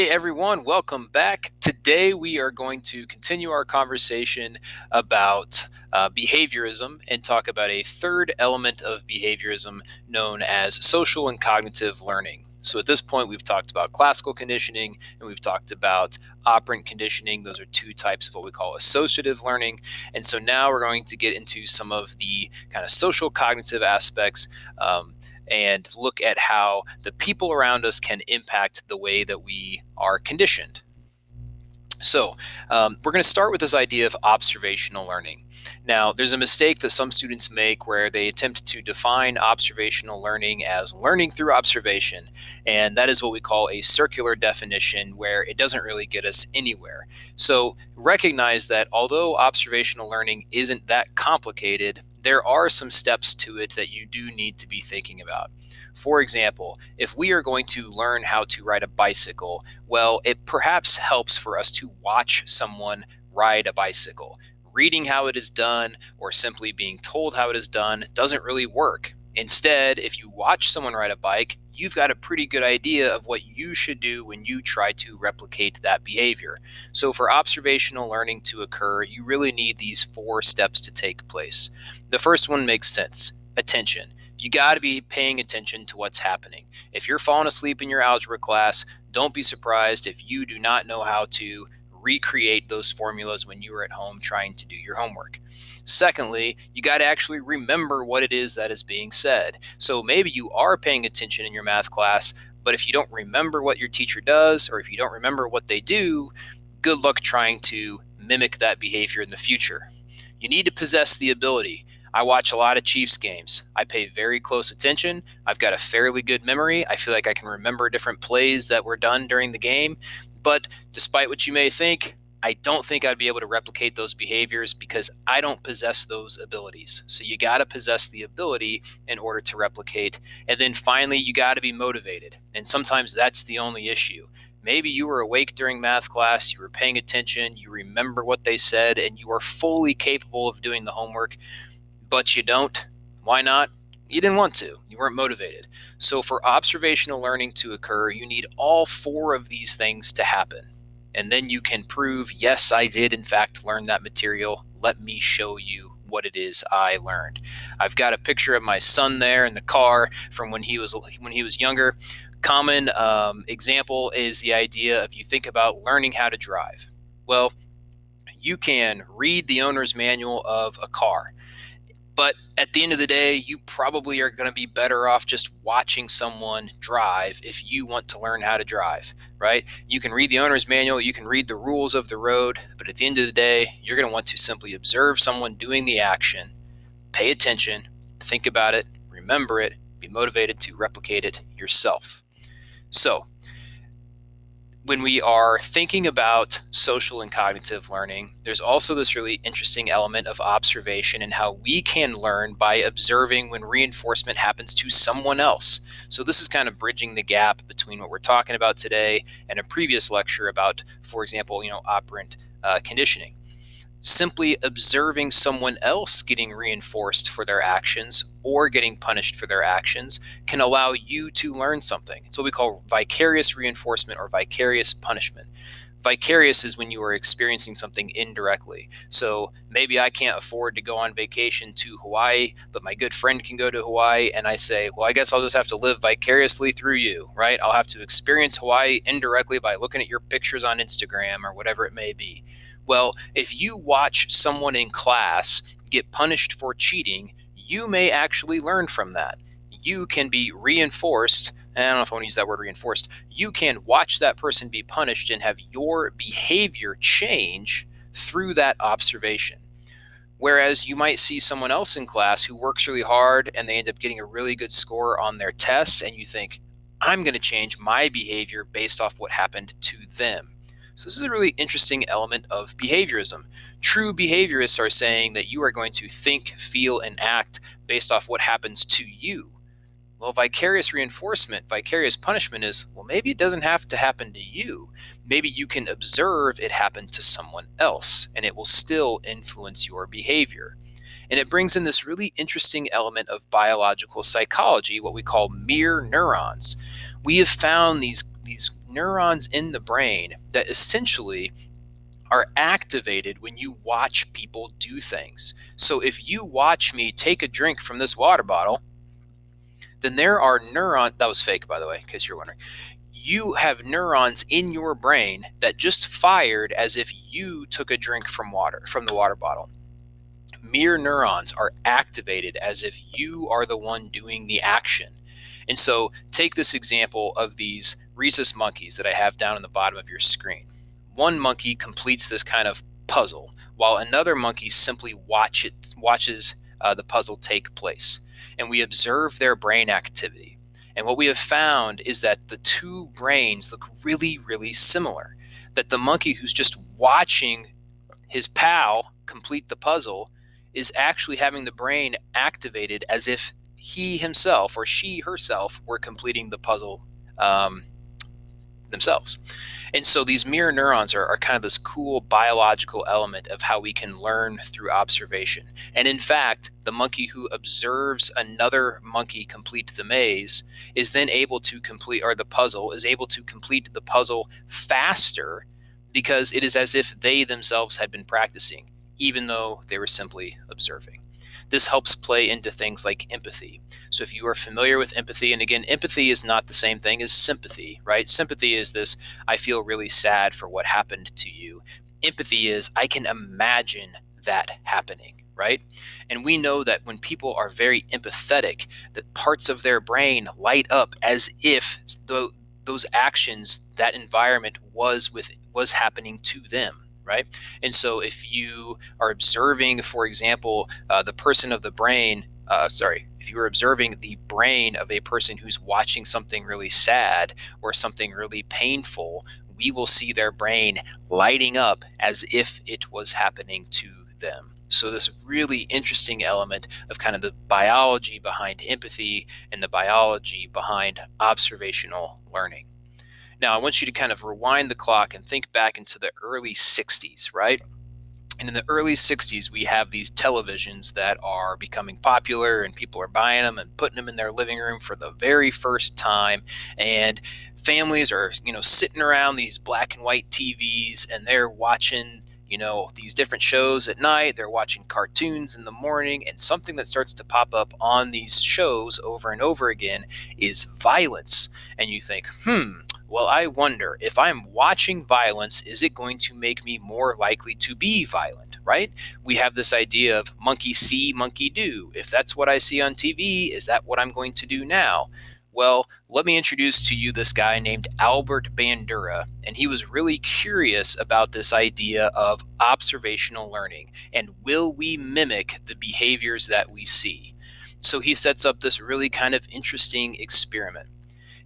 Hey everyone, welcome back. Today we are going to continue our conversation about behaviorism and talk about a third element of behaviorism known as social and cognitive learning. So at this point, we've talked about classical conditioning and we've talked about operant conditioning. Those are two types of what we call associative learning. And so now we're going to get into some of the kind of social cognitive aspects. And look at how the people around us can impact the way that we are conditioned. So, we're going to start with this idea of observational learning. Now, there's a mistake that some students make where they attempt to define observational learning as learning through observation, and that is what we call a circular definition where it doesn't really get us anywhere. So, recognize that although observational learning isn't that complicated, there are some steps to it that you do need to be thinking about. For example, if we are going to learn how to ride a bicycle, well, it perhaps helps for us to watch someone ride a bicycle. Reading how it is done or simply being told how it is done doesn't really work. Instead, if you watch someone ride a bike, you've got a pretty good idea of what you should do when you try to replicate that behavior. So, for observational learning to occur, you really need these 4 steps to take place. The first one makes sense: attention. You got to be paying attention to what's happening. If you're falling asleep in your algebra class, don't be surprised if you do not know how to recreate those formulas when you are at home trying to do your homework. Secondly, you got to actually remember what it is that is being said. So maybe you are paying attention in your math class, but if you don't remember what your teacher does, or if you don't remember what they do, good luck trying to mimic that behavior in the future. You need to possess the ability. I watch a lot of Chiefs games. I pay very close attention. I've got a fairly good memory. I feel like I can remember different plays that were done during the game. But despite what you may think, I don't think I'd be able to replicate those behaviors because I don't possess those abilities. So you got to possess the ability in order to replicate. And then finally, you got to be motivated. And sometimes that's the only issue. Maybe you were awake during math class, you were paying attention, you remember what they said, and you are fully capable of doing the homework, but you don't. Why not? You didn't want to. You weren't motivated. So for observational learning to occur, you need all 4 of these things to happen. And then you can prove, yes, I did in fact learn that material. Let me show you what it is I learned. I've got a picture of my son there in the car from when he was younger. Common example is the idea of you think about learning how to drive. Well, you can read the owner's manual of a car. But at the end of the day, you probably are going to be better off just watching someone drive if you want to learn how to drive, right? You can read the owner's manual, you can read the rules of the road, but at the end of the day, you're going to want to simply observe someone doing the action, pay attention, think about it, remember it, be motivated to replicate it yourself. So, when we are thinking about social and cognitive learning, there's also this really interesting element of observation and how we can learn by observing when reinforcement happens to someone else. So this is kind of bridging the gap between what we're talking about today and a previous lecture about, for example, operant conditioning. Simply observing someone else getting reinforced for their actions or getting punished for their actions can allow you to learn something. It's what we call vicarious reinforcement or vicarious punishment. Vicarious is when you are experiencing something indirectly. So maybe I can't afford to go on vacation to Hawaii, but my good friend can go to Hawaii, and I say, well, I guess I'll just have to live vicariously through you, right? I'll have to experience Hawaii indirectly by looking at your pictures on Instagram or whatever it may be. Well, if you watch someone in class get punished for cheating, you may actually learn from that. You can be reinforced. And I don't know if I want to use that word reinforced. You can watch that person be punished and have your behavior change through that observation. Whereas you might see someone else in class who works really hard and they end up getting a really good score on their test, and you think, I'm going to change my behavior based off what happened to them. So this is a really interesting element of behaviorism. True behaviorists are saying that you are going to think, feel, and act based off what happens to you. Well, vicarious reinforcement, vicarious punishment is, well, maybe it doesn't have to happen to you. Maybe you can observe it happen to someone else, and it will still influence your behavior. And it brings in this really interesting element of biological psychology, what we call mirror neurons. We have found these these neurons in the brain that essentially are activated when you watch people do things. So if you watch me take a drink from this water bottle, then there are neurons. That was fake, by the way, in case you're wondering. You have neurons in your brain that just fired as if you took a drink from the water bottle. Mirror neurons are activated as if you are the one doing the action. And so take this example of these rhesus monkeys that I have down in the bottom of your screen. One monkey completes this kind of puzzle, while another monkey simply watches the puzzle take place. And we observe their brain activity. And what we have found is that the two brains look really, really similar. That the monkey who's just watching his pal complete the puzzle is actually having the brain activated as if he himself or she herself were completing the puzzle themselves. And so these mirror neurons are kind of this cool biological element of how we can learn through observation. And in fact, the monkey who observes another monkey complete the maze is then able to complete, or the puzzle is able to complete the puzzle faster because it is as if they themselves had been practicing, even though they were simply observing. This helps play into things like empathy. So if you are familiar with empathy, and again, empathy is not the same thing as sympathy, right? Sympathy is this, I feel really sad for what happened to you. Empathy is, I can imagine that happening, right? And we know that when people are very empathetic, that parts of their brain light up as if those actions, that environment was happening to them. Right? And so if you are observing, for example, the person of the brain, if you were observing the brain of a person who's watching something really sad or something really painful, we will see their brain lighting up as if it was happening to them. So this really interesting element of kind of the biology behind empathy and the biology behind observational learning. Now, I want you to kind of rewind the clock and think back into the early 60s, right? And in the early 60s, we have these televisions that are becoming popular and people are buying them and putting them in their living room for the very first time. And families are, sitting around these black and white TVs and they're watching, these different shows at night. They're watching cartoons in the morning, and something that starts to pop up on these shows over and over again is violence. And you think, well, I wonder if I'm watching violence, is it going to make me more likely to be violent, right? We have this idea of monkey see, monkey do. If that's what I see on TV, is that what I'm going to do now? Well, let me introduce to you this guy named Albert Bandura, and he was really curious about this idea of observational learning and will we mimic the behaviors that we see? So he sets up this really kind of interesting experiment.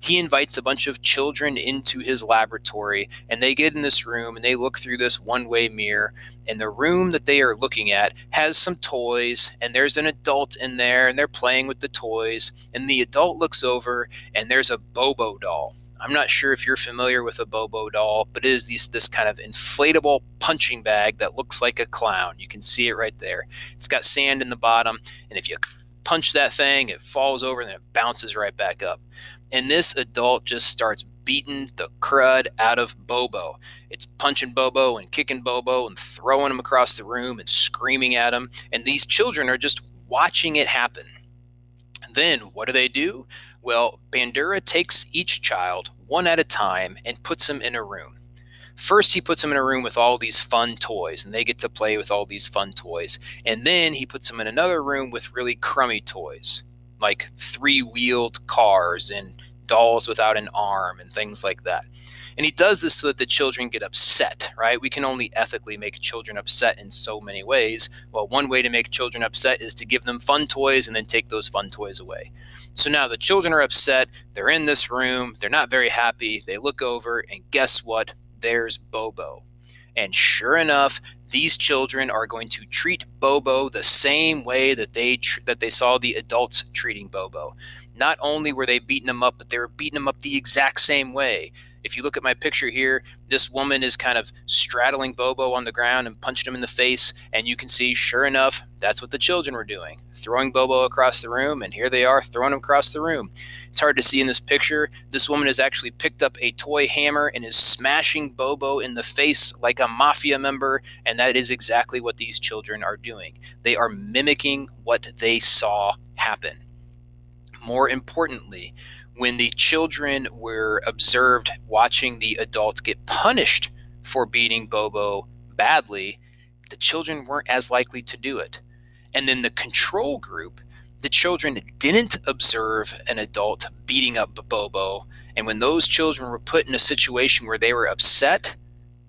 He invites a bunch of children into his laboratory, and they get in this room and they look through this one-way mirror, and the room that they are looking at has some toys, and there's an adult in there and they're playing with the toys, and the adult looks over and there's a Bobo doll. I'm not sure if you're familiar with a Bobo doll, but it is this kind of inflatable punching bag that looks like a clown. You can see it right there. It's got sand in the bottom, and if you punch that thing, it falls over and then it bounces right back up. And this adult just starts beating the crud out of Bobo. It's punching Bobo and kicking Bobo and throwing him across the room and screaming at him. And these children are just watching it happen. And then what do? Well, Bandura takes each child one at a time and puts them in a room. First, he puts them in a room with all these fun toys, and they get to play with all these fun toys. And then he puts them in another room with really crummy toys, like three-wheeled cars and dolls without an arm and things like that. And he does this so that the children get upset, right? We can only ethically make children upset in so many ways. Well, one way to make children upset is to give them fun toys and then take those fun toys away. So now the children are upset. They're in this room. They're not very happy. They look over, and guess what? There's Bobo. And sure enough, these children are going to treat Bobo the same way that they saw the adults treating Bobo. Not only were they beating him up, but they were beating him up the exact same way. If you look at my picture here, this woman is kind of straddling Bobo on the ground and punching him in the face, and you can see, sure enough, that's what the children were doing, throwing Bobo across the room, and here they are throwing him across the room. It's hard to see in this picture. This woman has actually picked up a toy hammer and is smashing Bobo in the face like a mafia member, and that is exactly what these children are doing. They are mimicking what they saw happen. More importantly, when the children were observed watching the adult get punished for beating Bobo badly, the children weren't as likely to do it. And then the control group, the children didn't observe an adult beating up Bobo. And when those children were put in a situation where they were upset,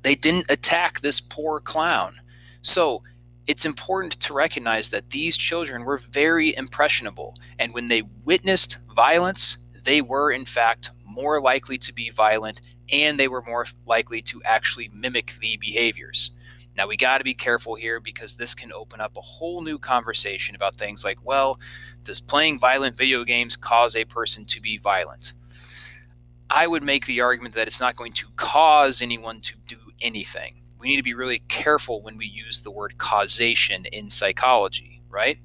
they didn't attack this poor clown. So it's important to recognize that these children were very impressionable. And when they witnessed violence, they were, in fact, more likely to be violent, and they were more likely to actually mimic the behaviors. Now, we got to be careful here because this can open up a whole new conversation about things like, well, does playing violent video games cause a person to be violent? I would make the argument that it's not going to cause anyone to do anything. We need to be really careful when we use the word causation in psychology, right?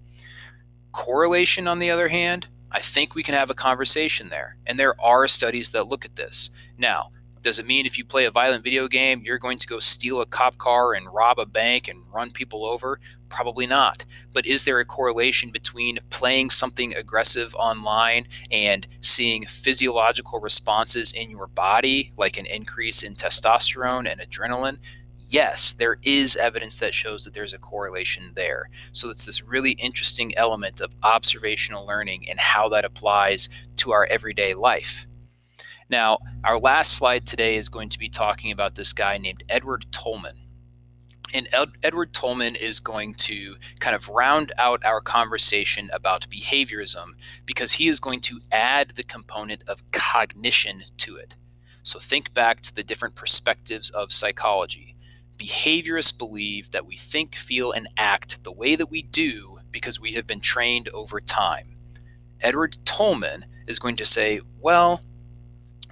Correlation, on the other hand, I think we can have a conversation there. And there are studies that look at this. Now, does it mean if you play a violent video game, you're going to go steal a cop car and rob a bank and run people over? Probably not. But is there a correlation between playing something aggressive online and seeing physiological responses in your body, like an increase in testosterone and adrenaline? Yes, there is evidence that shows that there's a correlation there. So it's this really interesting element of observational learning and how that applies to our everyday life. Now, our last slide today is going to be talking about this guy named Edward Tolman. And Edward Tolman is going to kind of round out our conversation about behaviorism because he is going to add the component of cognition to it. So think back to the different perspectives of psychology. Behaviorists believe that we think, feel, and act the way that we do because we have been trained over time. Edward Tolman is going to say, well,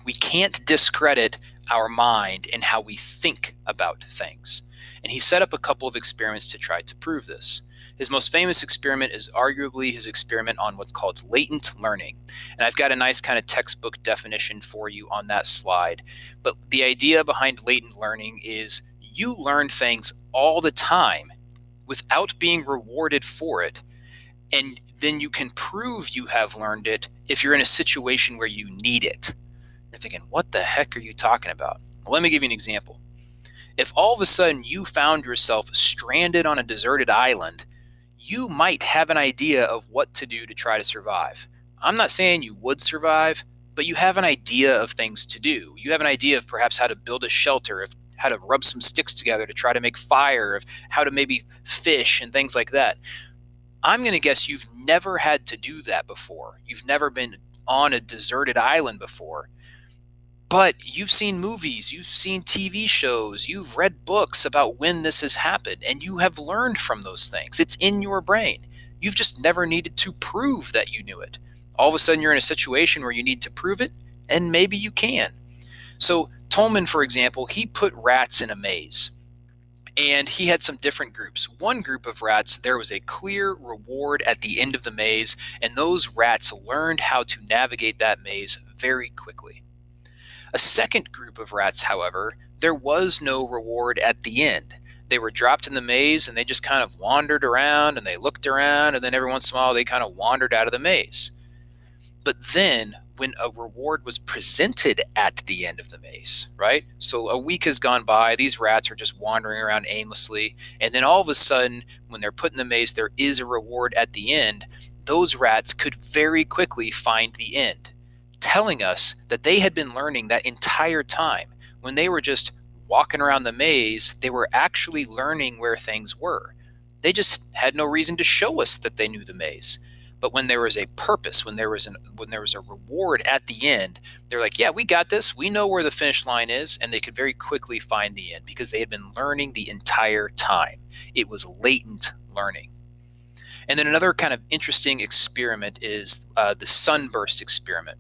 we can't discredit our mind and how we think about things. And he set up a couple of experiments to try to prove this. His most famous experiment is arguably his experiment on what's called latent learning. And I've got a nice kind of textbook definition for you on that slide. But the idea behind latent learning is you learn things all the time without being rewarded for it. And then you can prove you have learned it if you're in a situation where you need it. You're thinking, what the heck are you talking about? Well, let me give you an example. If all of a sudden you found yourself stranded on a deserted island, you might have an idea of what to do to try to survive. I'm not saying you would survive, but you have an idea of things to do. You have an idea of perhaps how to build a shelter, of how to rub some sticks together to try to make fire, of how to maybe fish and things like that. I'm going to guess you've never had to do that before. You've never been on a deserted island before. But you've seen movies, you've seen TV shows, you've read books about when this has happened, and you have learned from those things. It's in your brain. You've just never needed to prove that you knew it. All of a sudden, you're in a situation where you need to prove it, and maybe you can. So Tolman, for example, he put rats in a maze. And he had some different groups. One group of rats, there was a clear reward at the end of the maze, and those rats learned how to navigate that maze very quickly. A second group of rats, however, there was no reward at the end. They were dropped in the maze and they just kind of wandered around and they looked around, and then every once in a while they kind of wandered out of the maze. But then when a reward was presented at the end of the maze, right? So a week has gone by, these rats are just wandering around aimlessly, and then all of a sudden, when they're put in the maze, there is a reward at the end. Those rats could very quickly find the end, telling us that they had been learning that entire time. When they were just walking around the maze, they were actually learning where things were. They just had no reason to show us that they knew the maze. But when there was a purpose, when there was a reward at the end, they're like, yeah, we got this. We know where the finish line is. And they could very quickly find the end because they had been learning the entire time. It was latent learning. And then another kind of interesting experiment is the sunburst experiment.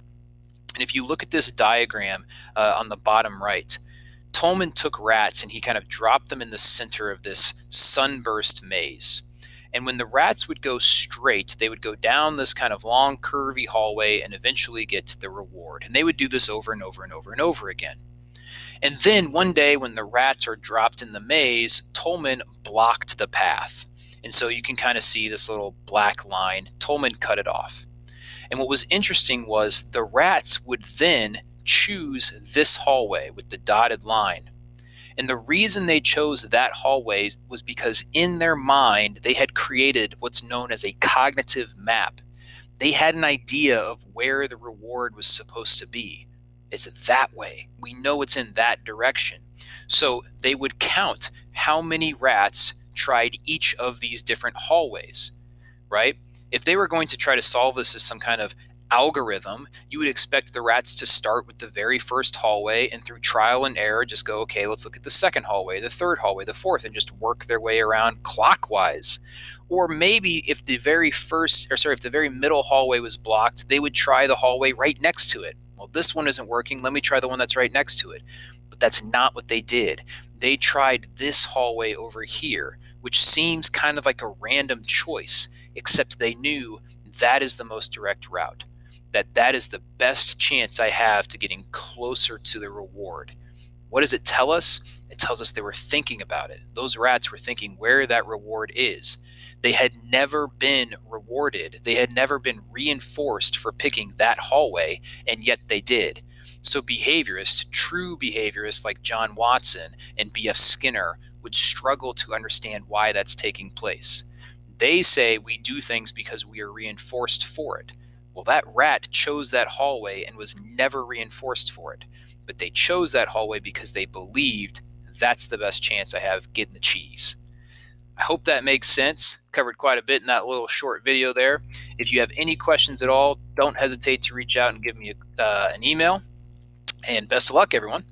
And if you look at this diagram on the bottom right, Tolman took rats and he kind of dropped them in the center of this sunburst maze. And when the rats would go straight, they would go down this kind of long, curvy hallway and eventually get to the reward. And they would do this over and over and over and over again. And then one day, when the rats are dropped in the maze, Tolman blocked the path. And so you can kind of see this little black line. Tolman cut it off. And what was interesting was the rats would then choose this hallway with the dotted line. And the reason they chose that hallway was because in their mind, they had created what's known as a cognitive map. They had an idea of where the reward was supposed to be. It's that way. We know it's in that direction. So they would count how many rats tried each of these different hallways, right? If they were going to try to solve this as some kind of algorithm, you would expect the rats to start with the very first hallway and through trial and error just go, okay, let's look at the second hallway, the third hallway, the fourth, and just work their way around clockwise. Or maybe if the very middle hallway was blocked, they would try the hallway right next to it. Well, this one isn't working. Let me try the one that's right next to it. But that's not what they did. They tried this hallway over here, which seems kind of like a random choice, except they knew that is the most direct route, that is the best chance I have to getting closer to the reward. What does it tell us? It tells us they were thinking about it. Those rats were thinking where that reward is. They had never been rewarded. They had never been reinforced for picking that hallway, and yet they did. So behaviorists, true behaviorists like John Watson and B.F. Skinner, would struggle to understand why that's taking place. They say we do things because we are reinforced for it. Well, that rat chose that hallway and was never reinforced for it. But they chose that hallway because they believed that's the best chance I have getting the cheese. I hope that makes sense. Covered quite a bit in that little short video there. If you have any questions at all, don't hesitate to reach out and give me an email. And best of luck, everyone.